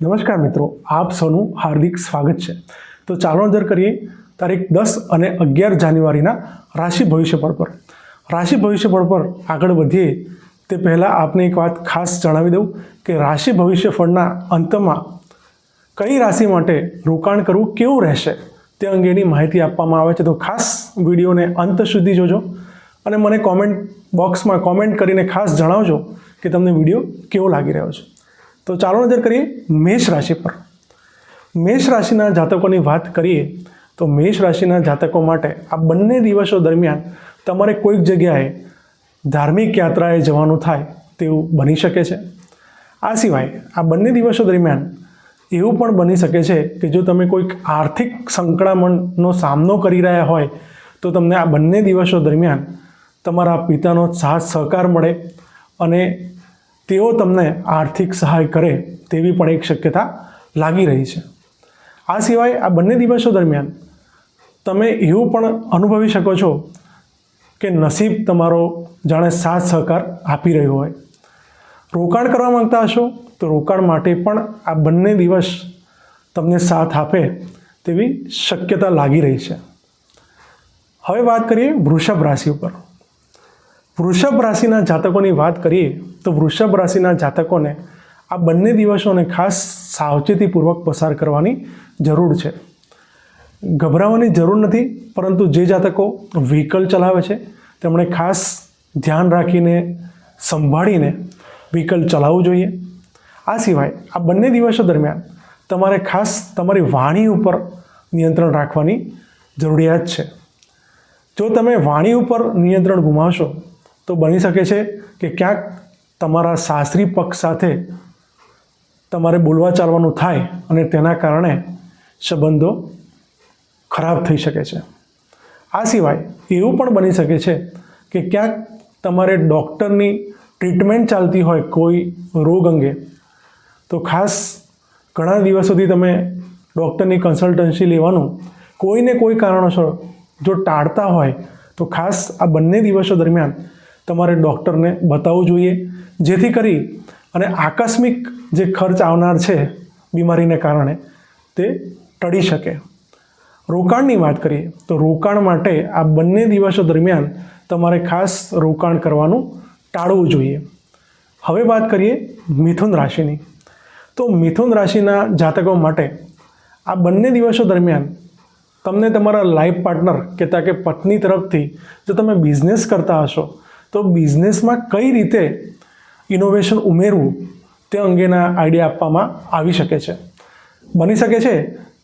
નમસ્કાર મિત્રો, આપ સૌનું હાર્દિક સ્વાગત છે। તો ચાલો નજર કરીએ તારીખ 10 અને 11 જાન્યુઆરીના રાશિ ભવિષ્યફળ પર। રાશિ ભવિષ્યફળ પર આગળ વધીએ તે પહેલાં આપને એક વાત ખાસ જણાવી દઉં કે રાશિ ભવિષ્યફળના અંતમાં કઈ રાશિ માટે રોકાણ કરવું કેવું રહેશે તે અંગેની માહિતી આપવામાં આવે છે। તો ખાસ વિડીયોને અંત સુધી જોજો અને મને કોમેન્ટ બોક્સમાં કોમેન્ટ કરીને ખાસ જણાવજો કે તમને વિડીયો કેવો લાગી રહ્યો છે। તો ચાલો નજર કરીએ મેષ રાશિ પર। મેષ રાશિના જાતકોની વાત કરીએ તો મેષ રાશિના જાતકો માટે આ બંને દિવસો દરમિયાન તમારે કોઈક જગ્યાએ ધાર્મિક યાત્રાએ જવાનું થાય તેવું બની શકે છે। આ સિવાય આ બંને દિવસો દરમિયાન એવું પણ બની શકે છે કે જો તમે કોઈક આર્થિક સંકળામણનો સામનો કરી રહ્યા હોય તો તમને આ બંને દિવસો દરમિયાન તમારા પિતાનો સાથ સહકાર મળે અને તેઓ તમને આર્થિક સહાય કરે તેવી પણ એક શક્યતા લાગી રહી છે। આ સિવાય આ બંને દિવસો દરમિયાન તમે એવું પણ અનુભવી શકો છો કે નસીબ તમારો જાણે સાથ સહકાર આપી રહ્યો હોય। રોકાણ કરવા માંગતા હશો તો રોકાણ માટે પણ આ બંને દિવસ તમને સાથ આપે તેવી શક્યતા લાગી રહી છે। હવે વાત કરીએ વૃષભ રાશિ ઉપર। વૃષભ રાશિના જાતકોની વાત કરીએ તો વૃષભ રાશિના જાતકોને આ બંને દિવસોને ખાસ સાવચેતીપૂર્વક પસાર કરવાની જરૂર છે। ગભરાવાની જરૂર નથી, પરંતુ જે જાતકો વ્હીકલ ચલાવે છે તેમણે ખાસ ધ્યાન રાખીને સંભાળીને વ્હીકલ ચલાવવું જોઈએ। આ સિવાય આ બંને દિવસો દરમિયાન તમારે ખાસ તમારી વાણી ઉપર નિયંત્રણ રાખવાની જરૂરિયાત છે। જો તમે વાણી ઉપર નિયંત્રણ ગુમાવશો તો બની શકે છે કે ક્યાંક તમારા સાસરી પક્ષ સાથે તમારે બોલવા ચાલવાનું થાય અને તેના કારણે સંબંધો ખરાબ થઈ શકે છે। આ સિવાય એવું પણ બની શકે છે કે ક્યાંક તમારે ડૉક્ટરની ટ્રીટમેન્ટ ચાલતી હોય કોઈ રોગ અંગે તો ખાસ ઘણા દિવસોથી તમે ડૉક્ટરની કન્સલ્ટન્સી લેવાનું કોઈને કોઈ કારણોસર જો ટાળતા હોય તો ખાસ આ બંને દિવસો દરમિયાન તમારે ડૉક્ટરને બતાવવું જોઈએ, જેથી કરી અને આકસ્મિક જે ખર્ચ આવનાર છે બીમારીને કારણે તે ટળી શકે। રોકાણની વાત કરીએ તો રોકાણ માટે આ બંને દિવસો દરમિયાન તમારે ખાસ રોકાણ કરવાનું ટાળવું જોઈએ। હવે વાત કરીએ મિથુન રાશિની। તો મિથુન રાશિના જાતકો માટે આ બંને દિવસો દરમિયાન તમને તમારા લાઈફ પાર્ટનર કહેતા કે પત્ની તરફથી જો તમે બિઝનેસ કરતા હશો તો બિઝનેસમાં કઈ રીતે ઇનોવેશન ઉમેરવું તે અંગેના આઈડિયા આપવામાં આવી શકે છે। બની શકે છે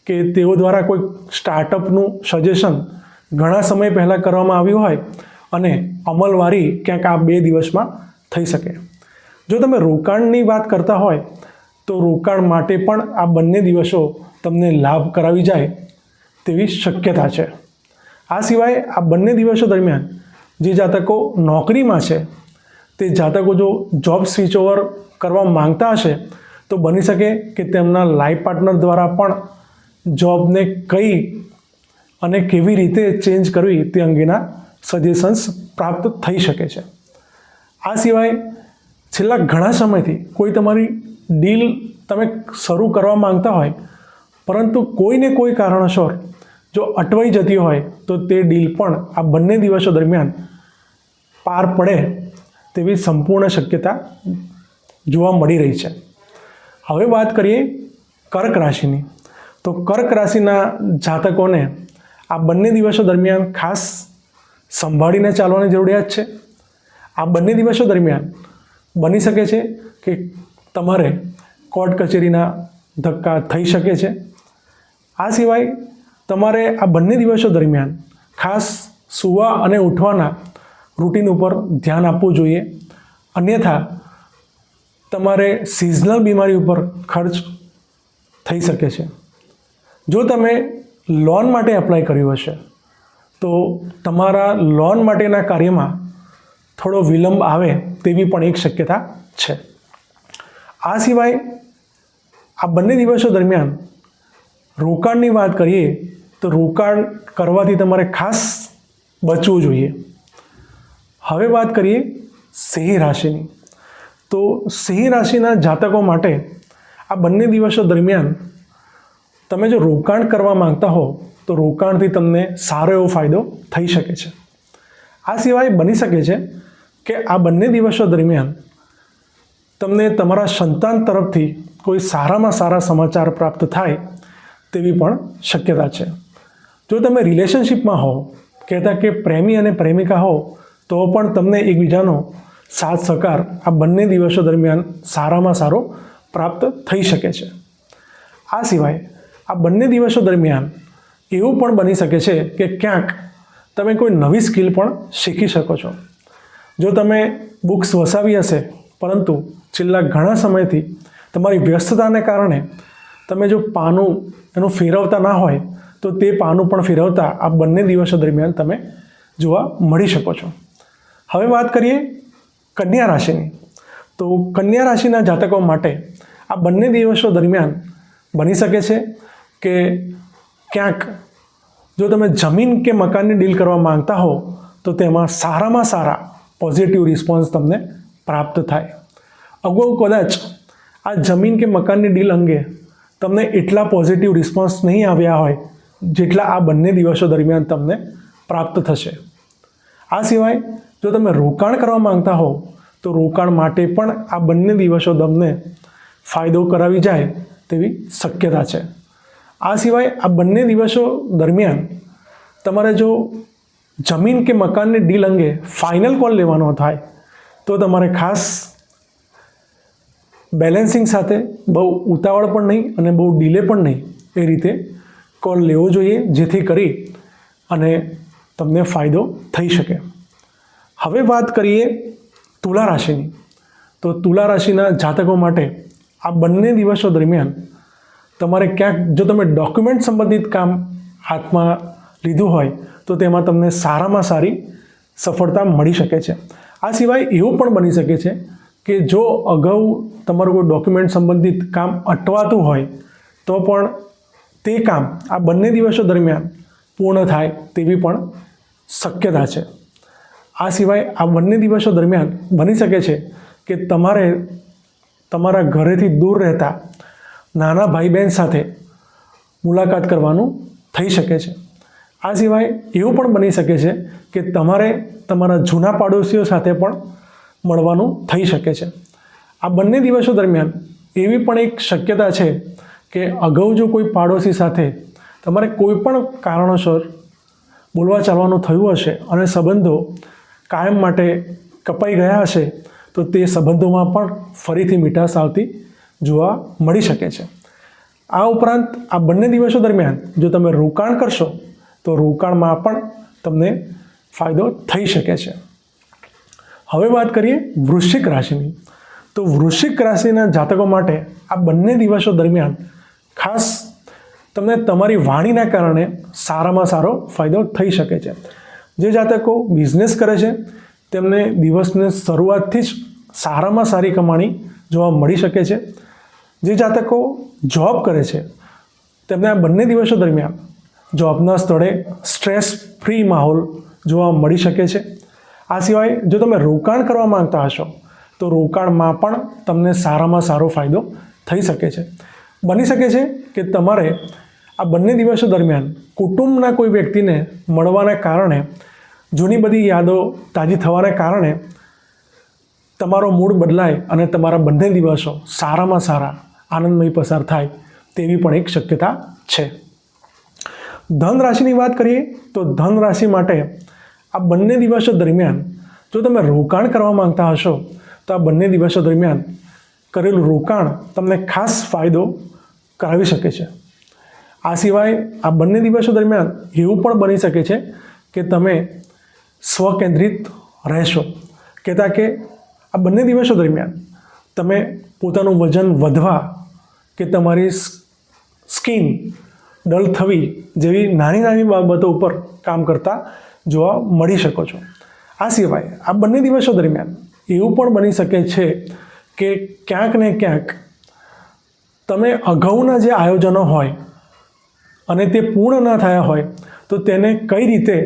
કે તેઓ દ્વારા કોઈ સ્ટાર્ટઅપનું સજેશન ઘણા સમય પહેલાં કરવામાં આવ્યું હોય અને અમલવારી ક્યાંક આ 2 દિવસમાં થઈ શકે। જો તમે રોકાણની વાત કરતા હોય તો રોકાણ માટે પણ આ બંને દિવસો તમને લાભ કરાવી જાય તેવી શક્યતા છે। આ સિવાય આ બંને દિવસો દરમિયાન જે જાતકો નોકરીમાં છે તે જાતકો જો જોબ સ્વિચ ઓવર કરવા માંગતા હશે તો બની શકે કે તેમના લાઈફ પાર્ટનર દ્વારા પણ જોબને કઈ અને કેવી રીતે ચેન્જ કરવી તે અંગેના સજેશન્સ પ્રાપ્ત થઈ શકે છે। આ સિવાય છેલ્લા ઘણા સમયથી કોઈ તમારી ડીલ તમે શરૂ કરવા માંગતા હોય પરંતુ કોઈને કોઈ કારણોસર જો અટવાઈ જતી હોય તો તે ડીલ પણ આ બંને દિવસો દરમિયાન પાર પડે તેવી સંપૂર્ણ શક્યતા જોવા મળી રહી છે। હવે વાત કરીએ કર્ક રાશિની। તો કર્ક રાશિના જાતકોને આ બંને દિવસો દરમિયાન ખાસ સંભાળીને ચાલવાની જરૂરિયાત છે। આ બંને દિવસો દરમિયાન બની શકે છે કે તમારે કોર્ટ કચેરીના ધક્કા થઈ શકે છે। આ સિવાય તમારે આ બંને દિવસો દરમિયાન ખાસ સૂવા અને ઉઠવાના રૂટીન ઉપર ધ્યાન આપવું જોઈએ, અન્યથા તમારે સિઝનલ બીમારી ઉપર ખર્ચ થઈ શકે છે। જો તમે લોન માટે એપ્લાય કર્યું હશે તો તમારા લોન માટેના કાર્યમાં થોડો વિલંબ આવે તેવી પણ એક શક્યતા છે। આ સિવાય આ બંને દિવસો દરમિયાન રોકાણની વાત કરીએ તો રોકાણ કરવાથી તમારે ખાસ બચવું જોઈએ। હવે વાત કરીએ સિંહ રાશિની। તો સિંહ રાશિના જાતકો માટે આ બંને દિવસો દરમિયાન તમે જો રોકાણ કરવા માંગતા હો તો રોકાણથી તમને સારો એવો ફાયદો થઈ શકે છે. આ સિવાય બની શકે છે કે આ બંને દિવસો દરમિયાન તમને તમારા સંતાન તરફથી કોઈ સારામાં સારા સમાચાર પ્રાપ્ત થાય તેવી પણ શક્યતા છે. જો તમે રિલેશનશિપમાં હો, કહેતા કે પ્રેમી અને પ્રેમિકા હો, તો પણ તમને એકબીજાનો સાથ સહકાર આ બંને દિવસો દરમિયાન સારામાં સારો પ્રાપ્ત થઈ શકે છે. આ સિવાય આ બંને દિવસો દરમિયાન એવું પણ બની શકે છે કે ક્યાંક તમે કોઈ નવી સ્કિલ પણ શીખી શકો છો. જો તમે બુક્સ વસાવી હશે પરંતુ છેલ્લા ઘણા સમયથી તમારી વ્યસ્તતાને કારણે તમે જો પાનું એનું ફેરવતા ના હોય તો તે પાનું પણ ફેરવતા આ બંને દિવસો દરમિયાન તમે જોવા મળી શકો છો. હવે વાત કરીએ કન્યા રાશિની. તો કન્યા રાશિના જાતકો માટે આ બંને દિવસો દરમિયાન બની શકે છે કે ક્યાંક જો તમે જમીન કે મકાનની ડીલ કરવા માંગતા હો તો તેમાં સારામાં સારા પોઝિટિવ રિસ્પોન્સ તમને પ્રાપ્ત થાય. અગાઉ કદાચ આ જમીન કે મકાનની ડીલ અંગે તમને એટલા પોઝિટિવ રિસ્પોન્સ નહીં આવ્યા હોય જેટલા આ બંને દિવસો દરમિયાન તમને પ્રાપ્ત થશે. આ સિવાય જો તમે રોકાણ કરવા માંગતા હો તો રોકાણ માટે પણ આ બંને દિવસો તમને ફાયદો કરાવી જાય તેવી શક્યતા છે. આ સિવાય આ બંને દિવસો દરમિયાન તમારે જો જમીન કે મકાનની ડીલ અંગે ફાઇનલ કોલ લેવાનો થાય તો તમારે ખાસ બેલેન્સિંગ સાથે બહુ ઉતાવળ પણ નહીં અને બહુ ડીલે પણ નહીં એ રીતે કોલ લેવો જોઈએ, જેથી કરી અને તમને ફાયદો થઈ શકે. હવે વાત કરીએ તુલા રાશિની. તો તુલા રાશિના જાતકો માટે આ બંને દિવસો દરમિયાન તમારે ક્યાંક જો તમે ડોક્યુમેન્ટ સંબંધિત કામ હાથમાં લીધું હોય તો તેમાં તમને સારામાં સારી સફળતા મળી શકે છે. આ સિવાય એવું પણ બની શકે છે કે જો અગાઉ તમારું કોઈ ડોક્યુમેન્ટ સંબંધિત કામ અટવાતું હોય તો પણ તે કામ આ બંને દિવસો દરમિયાન પૂર્ણ થાય તેવી પણ શક્યતા છે. આ સિવાય આ બંને દિવસો દરમિયાન બની શકે છે કે તમારે તમારા ઘરેથી દૂર રહેતા નાના ભાઈ બહેન સાથે મુલાકાત કરવાનું થઈ શકે છે. આ સિવાય એવું પણ બની શકે છે કે તમારે તમારા જૂના પાડોશીઓ સાથે પણ મળવાનું થઈ શકે છે. આ બંને દિવસો દરમિયાન એવી પણ એક શક્યતા છે કે અગાઉ જો કોઈ પાડોશી સાથે તમારે કોઈ પણ કારણોસર બોલવા ચાલવાનું થયું હશે અને સંબંધો કાયમ માટે કપાઈ ગયા હશે તો તે સંબંધોમાં પણ ફરીથી મીઠાશ આવતી જોવા મળી શકે છે. આ ઉપરાંત આ બંને દિવસો દરમિયાન જો તમે રોકાણ કરશો તો રોકાણમાં પણ તમને ફાયદો થઈ શકે છે. હવે વાત કરીએ વૃશ્ચિક રાશિની. તો વૃશ્ચિક રાશિના જાતકો માટે આ બંને દિવસો દરમિયાન ખાસ તમને તમારી વાણીના કારણે સારામાં સારો ફાયદો થઈ શકે છે. જે જાતકો બિઝનેસ કરે છે તેમને દિવસની શરૂઆતથી જ સારામાં સારી કમાણી જોવા મળી શકે છે. જે જાતકો જોબ કરે છે તેમને આ બંને દિવસો દરમિયાન જોબના સ્થળે સ્ટ્રેસ ફ્રી માહોલ જોવા મળી શકે છે. આ સિવાય જો તમે રોકાણ કરવા માંગતા હશો તો રોકાણમાં પણ તમને સારામાં સારો ફાયદો થઈ શકે છે. બની શકે છે કે તમારે આ બંને દિવસો દરમિયાન કુટુંબના કોઈ વ્યક્તિને મળવાના કારણે જૂની બધી યાદો તાજી થવાના કારણે તમારો મૂડ બદલાય અને તમારા બંને દિવસો સારામાં સારા આનંદમય પસાર થાય તેવી પણ એક શક્યતા છે. ધન રાશિની વાત કરીએ તો ધન રાશિ માટે આ બંને દિવસો દરમિયાન જો તમે રોકાણ કરવા માંગતા હશો તો આ બંને દિવસો દરમિયાન કરેલું રોકાણ તમને ખાસ ફાયદો કરાવી શકે છે. આ સિવાય આ બંને દિવસો દરમિયાન એવું પણ બની શકે છે કે તમે સ્વકેન્દ્રિત રહેશો, કહેતા કે આ બંને દિવસો દરમિયાન તમે પોતાનું વજન વધવા કે તમારી સ્કિન ડલ થવી જેવી નાની નાની બાબતો ઉપર કામ કરતા જોવા મળી શકો છો. આ સિવાય આ બંને દિવસો દરમિયાન એવું પણ બની શકે છે કે ક્યાંક ને ક્યાંક તમે અગાઉના જે આયોજનો હોય અને તે પૂર્ણ ન થયા હોય તો તેને કઈ રીતે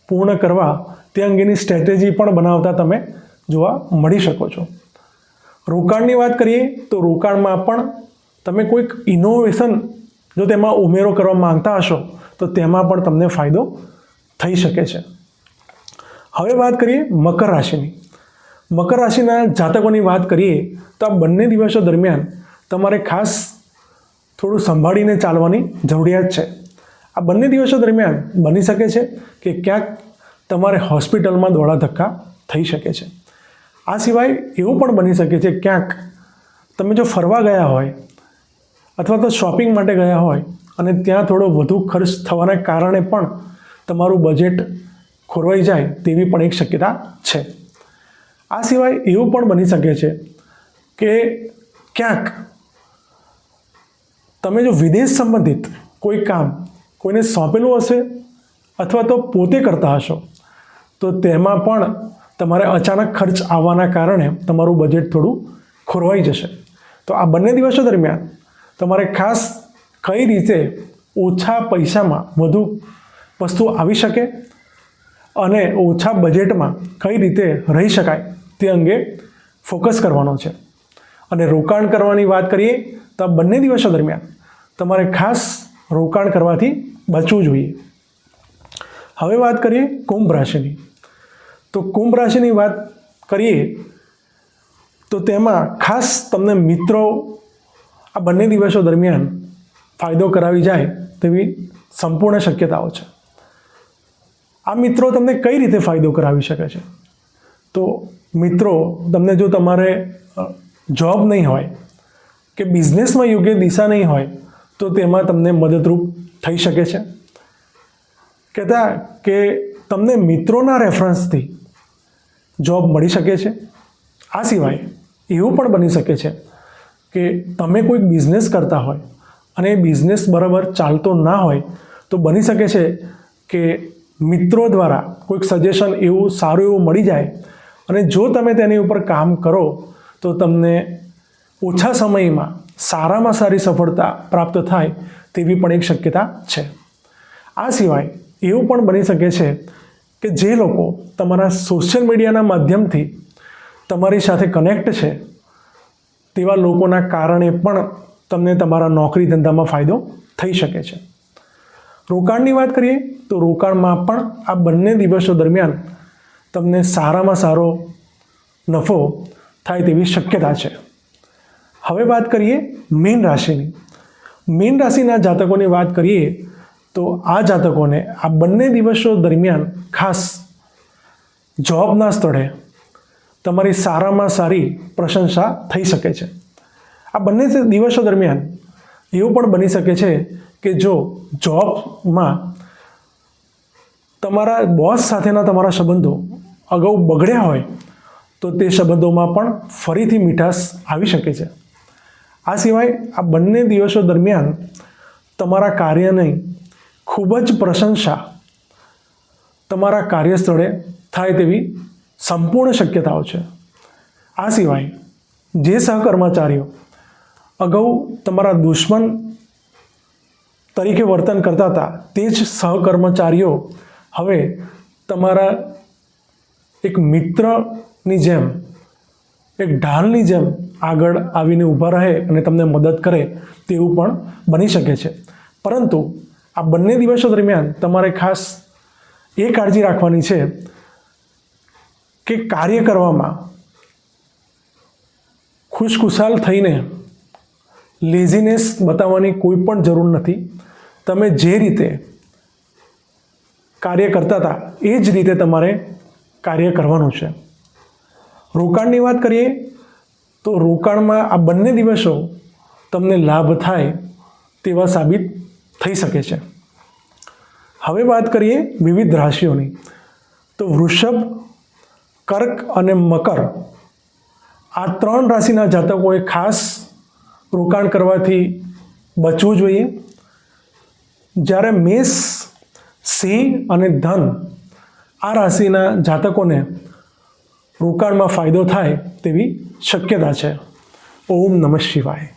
પૂર્ણ કરવા તે અંગેની સ્ટ્રેટેજી પણ બનાવતા તમે જોવા મળી શકો છો. રોકાણની વાત કરીએ તો રોકાણમાં પણ તમે કોઈક ઇનોવેશન જો તેમાં ઉમેરો કરવા માંગતા હશો તો તેમાં પણ તમને ફાયદો થઈ શકે છે. હવે વાત કરીએ મકર રાશિની. મકર રાશિના જાતકોની વાત કરીએ તો આ બંને દિવસો દરમિયાન તમારે ખાસ થોડું સંભાળીને ચાલવાની જરૂરિયાત છે. આ બંને દિવસો દરમિયાન બની શકે છે કે ક્યાંક તમારે હોસ્પિટલમાં દોડા ધક્કા થઈ શકે છે. આ સિવાય એવું પણ બની શકે છે ક્યાંક તમે જો ફરવા ગયા હોય અથવા તો શોપિંગ માટે ગયા હોય અને ત્યાં થોડો વધુ ખર્ચ થવાના કારણે પણ તમારું બજેટ ખોરવાઈ જાય તેવી પણ એક શક્યતા છે. આ સિવાય એવું પણ બની શકે છે કે ક્યાંક તમે જો વિદેશ સંબંધિત કોઈ કામ કોઈને સોંપેલું હશે અથવા તો પોતે કરતા હશો તો તેમાં પણ તમારે અચાનક ખર્ચ આવવાના કારણે તમારું બજેટ થોડું ખોરવાઈ જશે. તો આ બંને દિવસો દરમિયાન તમારે ખાસ કઈ રીતે ઓછા પૈસામાં વધુ વસ્તુ આવી શકે અને ઓછા બજેટમાં કઈ રીતે રહી શકાય તે અંગે ફોકસ કરવાનો છે. અને રોકાણ કરવાની વાત કરીએ તો આ બંને દિવસો દરમિયાન તમારે ખાસ રોકાણ કરવાથી બચવું જોઈએ. હવે વાત કરીએ કુંભ રાશિની. તો કુંભ રાશિની વાત કરીએ તો તેમાં ખાસ તમને મિત્રો આ બંને દિવસો દરમિયાન ફાયદો કરાવી જાય તેવી સંપૂર્ણ શક્યતાઓ છે. આ મિત્રો તમને કઈ રીતે ફાયદો કરાવી શકે છે? તો મિત્રો તમને જો તમારે જોબ નહીં હોય કે બિઝનેસમાં યોગ્ય દિશા નહીં હોય તો તેમાં તમને મદદરૂપ થઈ શકે છે. કહેતા કે તમને મિત્રોના રેફરન્સથી જોબ મળી શકે છે. આ સિવાય એવું પણ બની શકે છે કે તમે કોઈક બિઝનેસ કરતા હોય અને એ બિઝનેસ બરાબર ચાલતો ના હોય તો બની શકે છે કે મિત્રો દ્વારા કોઈક સજેશન એવું સારું એવું મળી જાય અને જો તમે તેની ઉપર કામ કરો તો તમને ઓછા સમયમાં સારામાં સારી સફળતા પ્રાપ્ત થાય તેવી પણ એક શક્યતા છે. આ સિવાય એવું પણ બની શકે છે કે જે લોકો તમારા સોશિયલ મીડિયાના માધ્યમથી તમારી સાથે કનેક્ટ છે તેવા લોકોના કારણે પણ તમને તમારા નોકરી ધંધામાં ફાયદો થઈ શકે છે. રોકાણની વાત કરીએ તો રોકાણમાં પણ આ બંને દિવસો દરમિયાન તમને સારામાં સારો નફો થાય તેવી શક્યતા છે. હવે વાત કરીએ મીન રાશિની. મીન રાશિના જાતકોની વાત કરીએ તો આ જાતકોને આ બંને દિવસો દરમિયાન ખાસ જોબના સ્થળે તમારી સારામાં સારી પ્રશંસા થઈ શકે છે. આ બંને દિવસો દરમિયાન એવું પણ બની શકે છે કે જો જોબમાં તમારા બોસ સાથેના તમારા સંબંધો અગાઉ બગડ્યા હોય તો તે સંબંધોમાં પણ ફરીથી મીઠાશ આવી શકે છે. આ સિવાય આ બંને દિવસો દરમિયાન તમારા કાર્યની ખૂબ જ પ્રશંસા તમારા કાર્યસ્થળે થાય તેવી સંપૂર્ણ શક્યતાઓ છે. આ સિવાય જે સહકર્મચારીઓ અગાઉ તમારા દુશ્મન તરીકે વર્તન કરતા હતા તે જ સહકર્મચારીઓ હવે તમારા એક મિત્રની જેમ એક ઢાલની જેમ આગળ આવીને ઊભા રહે અને તમને મદદ કરે તેવું પણ બની શકે છે. પરંતુ આ બંને દિવસો દરમિયાન તમારે ખાસ એ કાળજી રાખવાની છે કે કાર્ય કરવામાં ખુશખુશાલ થઈને લેઝીનેસ બતાવવાની કોઈ પણ જરૂર નથી. તમે જે રીતે કાર્ય કરતા હતા એ જ રીતે તમારે કાર્ય કરવાનું છે. રોકાણની વાત કરીએ તો રોકાણમાં આ બંને દિવસો તમને લાભ થાય તેવા સાબિત થઈ શકે છે. હવે વાત કરીએ વિવિધ રાશિઓની. તો વૃષભ, કર્ક અને મકર આ ત્રણ રાશિના જાતકોએ ખાસ રોકાણ કરવાથી બચવું જોઈએ. જ્યારે મેષ, સિંહ અને ધન આ રાશિના જાતકોને રોકાણમાં ફાયદો થાય તેવી શક્યતા છે. ઓમ નમઃ શિવાય.